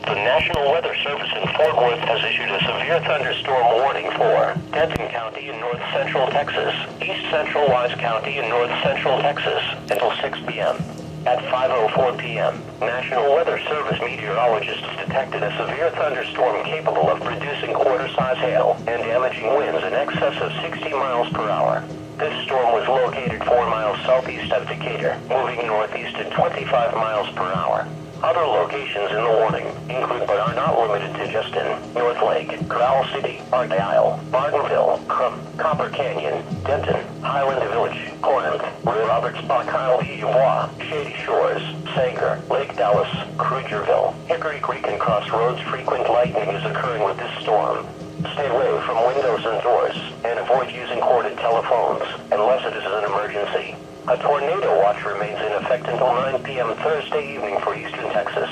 The National Weather Service in Fort Worth has issued a severe thunderstorm warning for Denton County in north central Texas, east central Wise County in north central Texas until 6 p.m. At 5:04 p.m., National Weather Service meteorologists detected a severe thunderstorm capable of producing quarter-size hail and damaging winds in excess of 60 miles per hour. This storm was located 4 miles southeast of Decatur, moving northeast at 25 miles per hour. Other locations in the warning include but are not limited to Justin, North Lake, Corral City, Argyle, Bartonville, Crum, Copper Canyon, Denton, Highland Village, Corinth, Roberts Park, Isle Dubois, Shady Shores, Sanger, Lake Dallas, Krugerville, Hickory Creek and Crossroads. Frequent lightning is occurring with this storm. Stay away from windows and doors and avoid using corded telephones unless it is an emergency. A tornado watch remains in effect until 9 p.m. Thursday evening for eastern Texas.